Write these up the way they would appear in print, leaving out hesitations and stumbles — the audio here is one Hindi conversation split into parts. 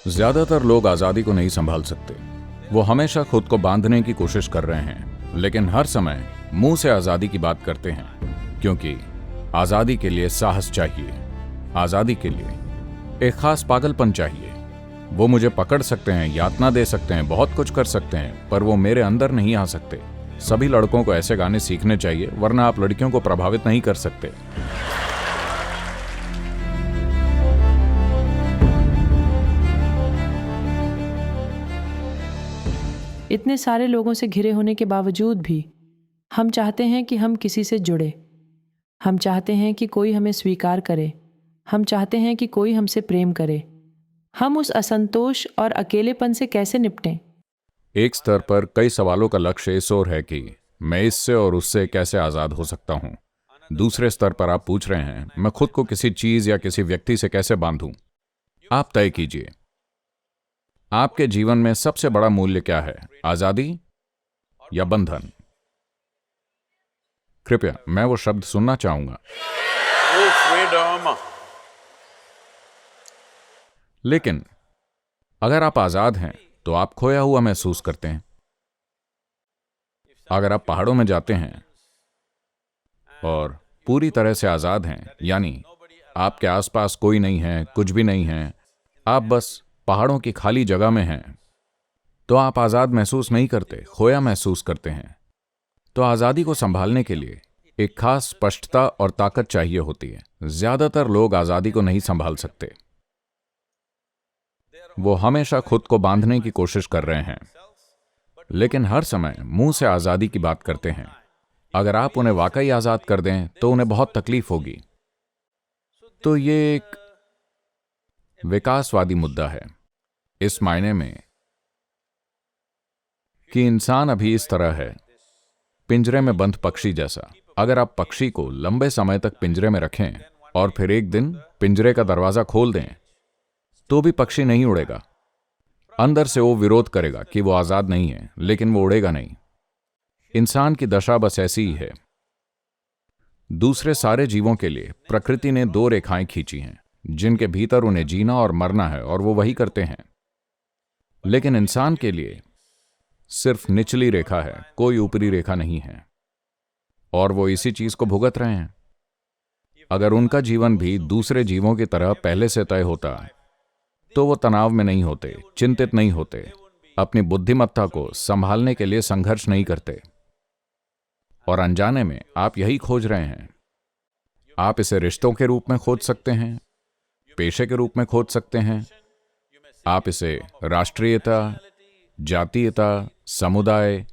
ज्यादातर लोग आजादी को नहीं संभाल सकते। वो हमेशा खुद को बांधने की कोशिश कर रहे हैं, लेकिन हर समय मुंह से आजादी की बात करते हैं, क्योंकि आजादी के लिए साहस चाहिए। आजादी के लिए एक खास पागलपन चाहिए। वो मुझे पकड़ सकते हैं, यातना दे सकते हैं, बहुत कुछ कर सकते हैं, पर वो मेरे अंदर नहीं आ सकते। सभी लड़कों को ऐसे गाने सीखने चाहिए, वरना आप लड़कियों को प्रभावित नहीं कर सकते। इतने सारे लोगों से घिरे होने के बावजूद भी हम चाहते हैं कि हम किसी से जुड़े। हम चाहते हैं कि कोई हमें स्वीकार करे। हम चाहते हैं कि कोई हमसे प्रेम करे। हम उस असंतोष और अकेलेपन से कैसे निपटें? एक स्तर पर कई सवालों का लक्ष्य इस ओर है कि मैं इससे और उससे कैसे आजाद हो सकता हूं। दूसरे स्तर पर आप पूछ रहे हैं, मैं खुद को किसी चीज या किसी व्यक्ति से कैसे बांधूं। आप तय कीजिए, आपके जीवन में सबसे बड़ा मूल्य क्या है, आजादी या बंधन? कृपया, मैं वो शब्द सुनना चाहूंगा। freedom. लेकिन अगर आप आजाद हैं तो आप खोया हुआ महसूस करते हैं। अगर आप पहाड़ों में जाते हैं और पूरी तरह से आजाद हैं, यानी आपके आसपास कोई नहीं है, कुछ भी नहीं है, आप बस पहाड़ों की खाली जगह में हैं, तो आप आजाद महसूस नहीं करते, खोया महसूस करते हैं। तो आजादी को संभालने के लिए एक खास स्पष्टता और ताकत चाहिए होती है। ज्यादातर लोग आजादी को नहीं संभाल सकते। वो हमेशा खुद को बांधने की कोशिश कर रहे हैं, लेकिन हर समय मुंह से आजादी की बात करते हैं। अगर आप उन्हें वाकई आजाद कर दें तो उन्हें बहुत तकलीफ होगी। तो ये एक विकासवादी मुद्दा है, इस मायने में कि इंसान अभी इस तरह है, पिंजरे में बंद पक्षी जैसा। अगर आप पक्षी को लंबे समय तक पिंजरे में रखें और फिर एक दिन पिंजरे का दरवाजा खोल दें, तो भी पक्षी नहीं उड़ेगा। अंदर से वो विरोध करेगा कि वो आजाद नहीं है, लेकिन वो उड़ेगा नहीं। इंसान की दशा बस ऐसी ही है। दूसरे सारे जीवों के लिए प्रकृति ने दो रेखाएं खींची हैं, जिनके भीतर उन्हें जीना और मरना है, और वो वही करते हैं। लेकिन इंसान के लिए सिर्फ निचली रेखा है, कोई ऊपरी रेखा नहीं है, और वो इसी चीज को भुगत रहे हैं। अगर उनका जीवन भी दूसरे जीवों की तरह पहले से तय होता तो वो तनाव में नहीं होते, चिंतित नहीं होते, अपनी बुद्धिमत्ता को संभालने के लिए संघर्ष नहीं करते। और अनजाने में आप यही खोज रहे हैं। आप इसे रिश्तों के रूप में खोज सकते हैं, पेशे के रूप में खोज सकते हैं, आप इसे राष्ट्रीयता, जातीयता, समुदाय,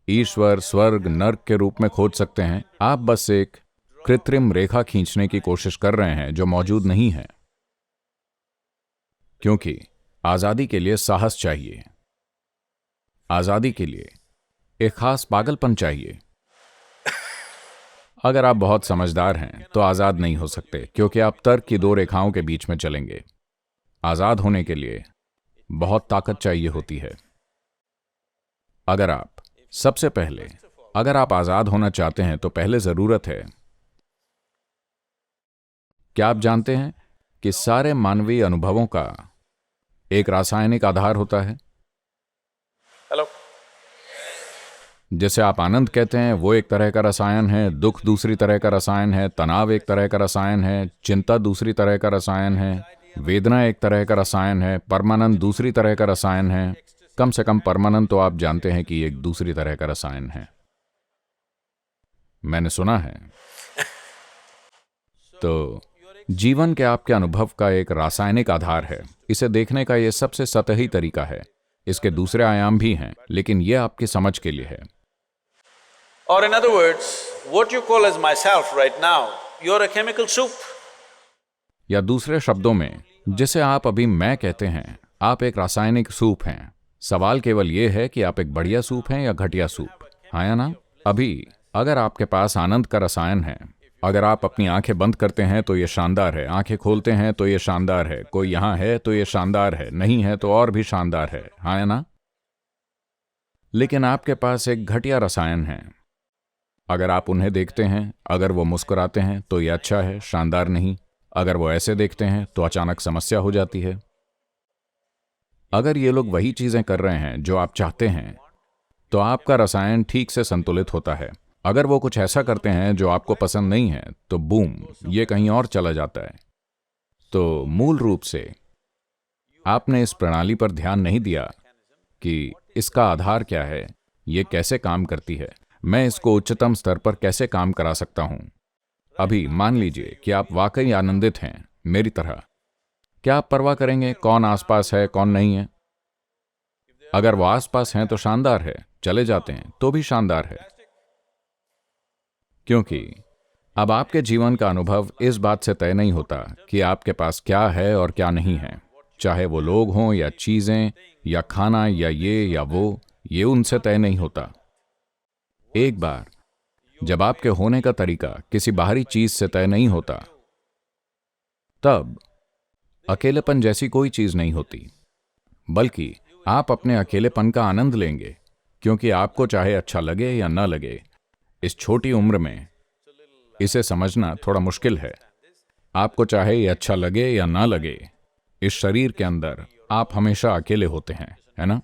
ईश्वर, स्वर्ग, नर्क के रूप में खोज सकते हैं। आप बस एक कृत्रिम रेखा खींचने की कोशिश कर रहे हैं जो मौजूद नहीं है, क्योंकि आजादी के लिए साहस चाहिए। आजादी के लिए एक खास पागलपन चाहिए। अगर आप बहुत समझदार हैं तो आजाद नहीं हो सकते, क्योंकि आप तर्क की दो रेखाओं के बीच में चलेंगे। आजाद होने के लिए बहुत ताकत चाहिए होती है। अगर आप आजाद होना चाहते हैं तो पहले जरूरत है, क्या आप जानते हैं कि सारे मानवीय अनुभवों का एक रासायनिक आधार होता है? Hello. जैसे आप आनंद कहते हैं, वो एक तरह का रसायन है, दुख दूसरी तरह का रसायन है, तनाव एक तरह का रसायन है, चिंता दूसरी तरह का रसायन है, वेदना एक तरह का रसायन है, परमानंद दूसरी तरह का रसायन है। कम से कम परमानंद तो आप जानते हैं कि एक दूसरी तरह का रसायन है, मैंने सुना है। तो जीवन के आपके अनुभव का एक रासायनिक आधार है। इसे देखने का यह सबसे सतही तरीका है। इसके दूसरे आयाम भी हैं, लेकिन यह आपकी समझ के लिए है। Or in other words, what you call as myself right now, you're a chemical soup. या दूसरे शब्दों में, जिसे आप अभी मैं कहते हैं, आप एक रासायनिक सूप हैं। सवाल केवल यह है कि आप एक बढ़िया सूप हैं या घटिया सूप, हाँ या ना? अभी अगर आपके पास आनंद का रसायन है, अगर आप अपनी आंखें बंद करते हैं तो ये शानदार है, आंखें खोलते हैं तो ये शानदार है, कोई यहां है तो ये शानदार है, नहीं है तो और भी शानदार है, हाँ या ना? लेकिन आपके पास एक घटिया रसायन है। अगर आप उन्हें देखते हैं, अगर वो मुस्कुराते हैं तो ये अच्छा है, शानदार नहीं। अगर वो ऐसे देखते हैं तो अचानक समस्या हो जाती है। अगर ये लोग वही चीजें कर रहे हैं जो आप चाहते हैं, तो आपका रसायन ठीक से संतुलित होता है। अगर वो कुछ ऐसा करते हैं जो आपको पसंद नहीं है, तो बूम, ये कहीं और चला जाता है। तो मूल रूप से आपने इस प्रणाली पर ध्यान नहीं दिया कि इसका आधार क्या है, ये कैसे काम करती है, मैं इसको उच्चतम स्तर पर कैसे काम करा सकता हूं। अभी मान लीजिए कि आप वाकई आनंदित हैं मेरी तरह, क्या आप परवाह करेंगे कौन आसपास है कौन नहीं है? अगर वो आसपास हैं तो शानदार है, चले जाते हैं तो भी शानदार है, क्योंकि अब आपके जीवन का अनुभव इस बात से तय नहीं होता कि आपके पास क्या है और क्या नहीं है, चाहे वो लोग हों या चीजें या खाना या वो, ये उनसे तय नहीं होता। एक बार जब आपके होने का तरीका किसी बाहरी चीज से तय नहीं होता, तब अकेलेपन जैसी कोई चीज नहीं होती, बल्कि आप अपने अकेलेपन का आनंद लेंगे, क्योंकि आपको चाहे अच्छा लगे या न लगे, इस छोटी उम्र में इसे समझना थोड़ा मुश्किल है। आपको चाहे ये अच्छा लगे या ना लगे, इस शरीर के अंदर आप हमेशा अकेले होते हैं, है ना?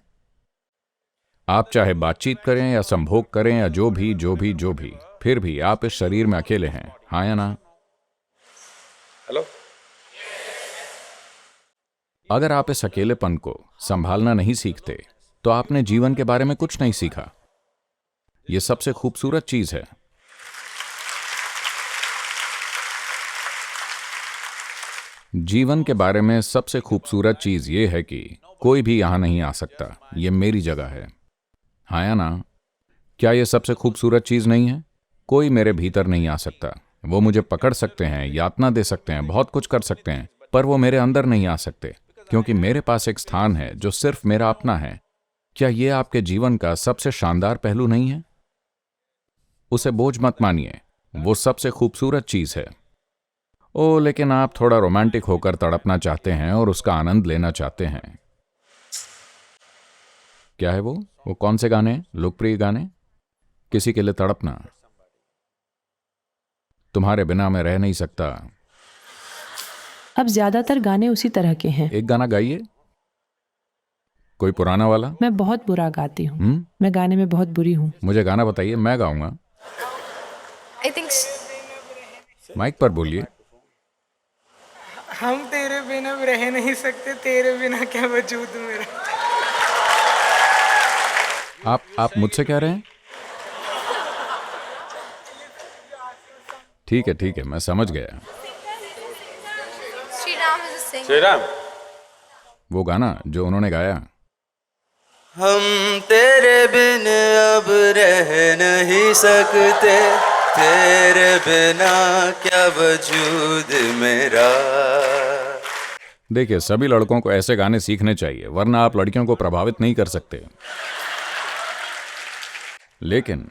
आप चाहे बातचीत करें या संभोग करें या जो भी, फिर भी आप इस शरीर में अकेले हैं, हाँ या ना? हेलो? अगर आप इस अकेलेपन को संभालना नहीं सीखते, तो आपने जीवन के बारे में कुछ नहीं सीखा। यह सबसे खूबसूरत चीज है। जीवन के बारे में सबसे खूबसूरत चीज यह है कि कोई भी यहां नहीं आ सकता, यह मेरी जगह है, हाँ या ना? क्या यह सबसे खूबसूरत चीज नहीं है? कोई मेरे भीतर नहीं आ सकता। वो मुझे पकड़ सकते हैं, यातना दे सकते हैं, बहुत कुछ कर सकते हैं, पर वो मेरे अंदर नहीं आ सकते, क्योंकि मेरे पास एक स्थान है जो सिर्फ मेरा अपना है। क्या यह आपके जीवन का सबसे शानदार पहलू नहीं है? उसे बोझ मत मानिए, वो सबसे खूबसूरत चीज है। ओ, लेकिन आप थोड़ा रोमांटिक होकर तड़पना चाहते हैं और उसका आनंद लेना चाहते हैं। क्या है वो कौन से गाने, लोकप्रिय गाने? किसी के लिए तड़पना, तुम्हारे बिना मैं रह नहीं सकता। अब ज्यादातर गाने उसी तरह के हैं। एक गाना गाइए, कोई पुराना वाला। मैं बहुत बुरा गाती हूँ। मैं गाने में बहुत बुरी हूँ। मुझे गाना बताइए, मैं गाऊंगा। I think माइक पर बोलिए। हम तेरे बिना रह नहीं सकते, तेरे बिना क्या वजूद मेरा। आप मुझसे कह रहे हैं? ठीक है, मैं समझ गया। Sri Ram is a singer. Shriram, वो गाना जो उन्होंने गाया। हम तेरे बिन अब रह नहीं सकते, तेरे बिना क्या वजूद मेरा। देखिए, सभी लड़कों को ऐसे गाने सीखने चाहिए, वरना आप लड़कियों को प्रभावित नहीं कर सकते। लेकिन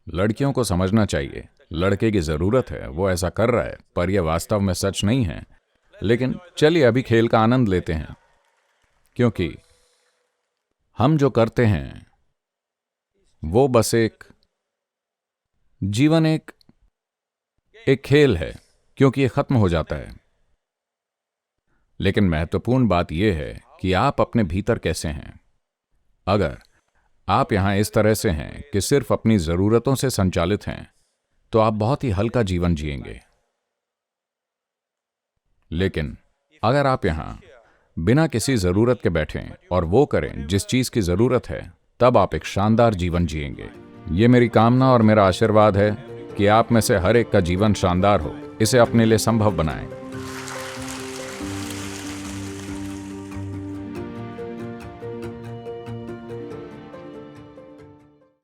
लड़कियों को समझना चाहिए, लड़के की जरूरत है, वो ऐसा कर रहा है, पर यह वास्तव में सच नहीं है। लेकिन चलिए अभी खेल का आनंद लेते हैं, क्योंकि हम जो करते हैं वो बस जीवन एक खेल है, क्योंकि यह खत्म हो जाता है। लेकिन महत्वपूर्ण बात यह है कि आप अपने भीतर कैसे हैं। अगर आप यहां इस तरह से हैं कि सिर्फ अपनी जरूरतों से संचालित हैं, तो आप बहुत ही हल्का जीवन जिएंगे। लेकिन अगर आप यहां बिना किसी जरूरत के बैठें और वो करें जिस चीज की जरूरत है, तब आप एक शानदार जीवन जिएंगे। ये मेरी कामना और मेरा आशीर्वाद है कि आप में से हर एक का जीवन शानदार हो। इसे अपने लिए संभव बनाएं।